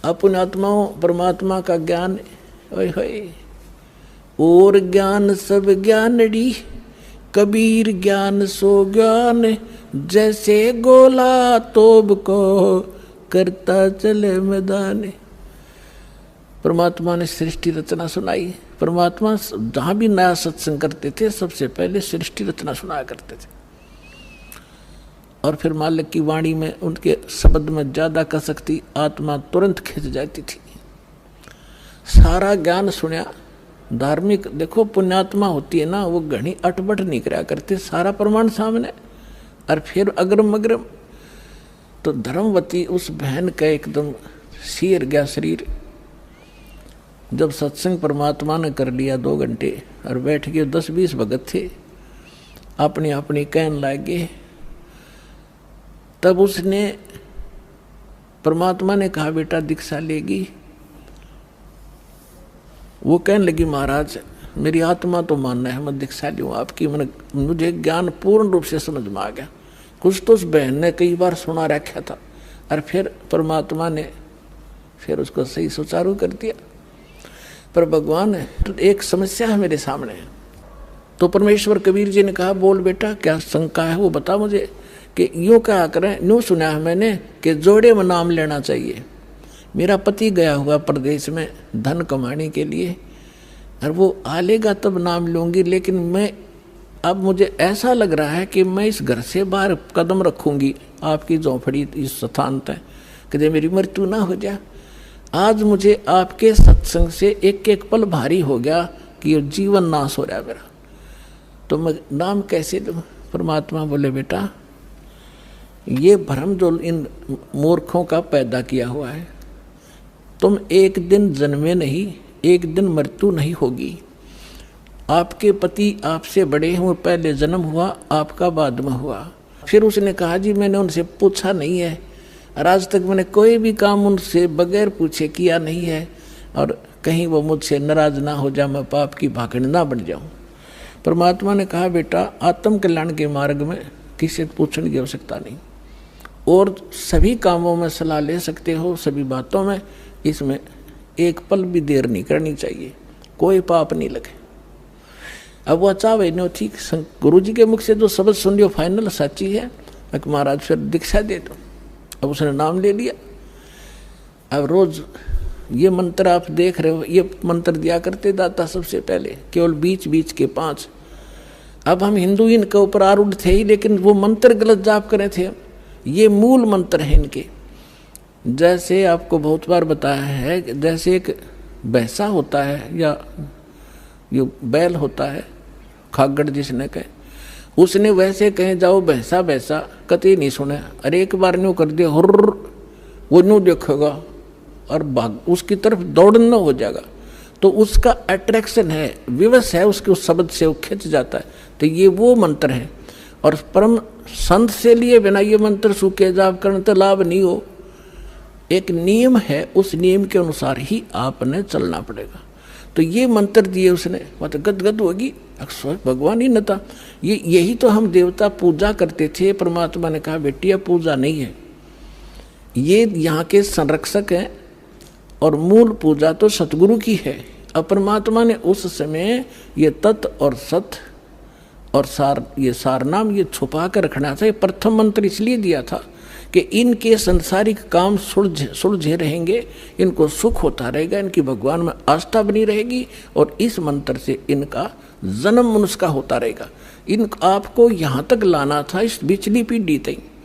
अपुण्यात्माओं परमात्मा का ज्ञान ओए होए। और ज्ञान सब ज्ञानड़ी, कबीर ज्ञान सो ज्ञान, जैसे गोला तोब को करता चले मैदान। परमात्मा ने सृष्टि रचना सुनाई। परमात्मा जहां भी नया सत्संग करते थे सबसे पहले सृष्टि रचना सुनाया करते थे, और फिर मालिक की वाणी में उनके शब्द में ज्यादा कसक थी, आत्मा तुरंत खिंच जाती थी। सारा ज्ञान सुना। धार्मिक देखो पुण्यात्मा होती है ना, वो घनी अटपट नहीं कराया करते, सारा प्रमाण सामने। और फिर अग्रम अग्रम तो धर्मवती उस बहन का एकदम सिर गया शरीर। जब सत्संग परमात्मा ने कर लिया 2 घंटे और बैठ के 10-20 भगत थे अपनी अपनी कहन लागे, तब उसने परमात्मा ने कहा बेटा दीक्षा लेगी। वो कहने लगी महाराज मेरी आत्मा तो मानना है मैं दीक्षा लूँ आपकी, मुझे ज्ञान पूर्ण रूप से समझ में आ गया। कुछ तो उस बहन ने कई बार सुना रखा था, और फिर परमात्मा ने फिर उसको सही सुचारू कर दिया। पर भगवान तो एक समस्या है मेरे सामने। तो परमेश्वर कबीर जी ने कहा बोल बेटा क्या शंका है वो बता मुझे। कि यूँ कहा करें, यूँ सुना है मैंने कि जोड़े में नाम लेना चाहिए। मेरा पति गया हुआ प्रदेश में धन कमाने के लिए, और वो आ लेगा तब नाम लूँगी, लेकिन मैं अब मुझे ऐसा लग रहा है कि मैं इस घर से बाहर कदम रखूँगी आपकी झोंपड़ी इस स्थान तक, कि मेरी मृत्यु ना हो जाए। आज मुझे आपके सत्संग से एक एक पल भारी हो गया कि ये जीवन नाश हो रहा है मेरा, तो मैं नाम कैसे लूँ। परमात्मा बोले बेटा ये भ्रम जो इन मूर्खों का पैदा किया हुआ है, तुम एक दिन जन्मे नहीं, एक दिन मृत्यु नहीं होगी। आपके पति आपसे बड़े हुए, पहले जन्म हुआ आपका बाद में हुआ। फिर उसने कहा जी मैंने उनसे पूछा नहीं है, और आज तक मैंने कोई भी काम उनसे बगैर पूछे किया नहीं है, और कहीं वो मुझसे नाराज ना हो जाए, मैं पाप की भागड़ ना बन जाऊं। परमात्मा ने कहा बेटा आत्म कल्याण के मार्ग में किसी से पूछने की आवश्यकता नहीं, और सभी कामों में सलाह ले सकते हो, सभी बातों में। इसमें एक पल भी देर नहीं करनी चाहिए, कोई पाप नहीं लगे। अब वो चाहे नो ठीक, गुरु जी के मुख से जो शब्द सुन लियो फाइनल सच्ची है, महाराज फिर दीक्षा दे दो। अब उसने नाम ले लिया। अब रोज ये मंत्र आप देख रहे हो, ये मंत्र दिया करते दाता सबसे पहले, केवल बीच बीच के 5। अब हम हिंदू इनके ऊपर आरूढ़ थे ही, लेकिन वो मंत्र गलत जाप करे थे। ये मूल मंत्र है इनके। जैसे आपको बहुत बार बताया है, जैसे एक भैंसा होता है या ये बैल होता है, खागड़ जिसने कहे, उसने वैसे कहे जाओ भैंसा भैंसा कतई नहीं सुने, अरे एक बार न्यू कर दिया हुर्र, वो न्यू देखेगा और भाग उसकी तरफ दौड़ना हो जाएगा। तो उसका अट्रैक्शन है, विवश है उसके उस शब्द से, वो खिंच जाता है। तो ये वो मंत्र है। और परम संत से लिए बिना ये मंत्र सूखे जाप करने तो लाभ नहीं हो। एक नियम है, उस नियम के अनुसार ही आपने चलना पड़ेगा। तो ये मंत्र दिए उसने, मतलब गदगद होगी, अक्सर भगवान ही न था। यही तो हम देवता पूजा करते थे। परमात्मा ने कहा बेटिया पूजा नहीं है, ये यहाँ के संरक्षक हैं, और मूल पूजा तो सतगुरु की है। अब परमात्मा ने उस समय ये तत् और सत और सार, ये सार नाम ये छुपा कर रखना था। ये प्रथम मंत्र इसलिए दिया था कि इनके संसारिक काम सुलझे रहेंगे, इनको सुख होता रहेगा, इनकी भगवान में आस्था बनी रहेगी, और इस मंत्र से इनका जन्म मनुष्य का होता रहेगा। इन आपको यहाँ तक लाना था, इस बिचली पीढ़ी तक।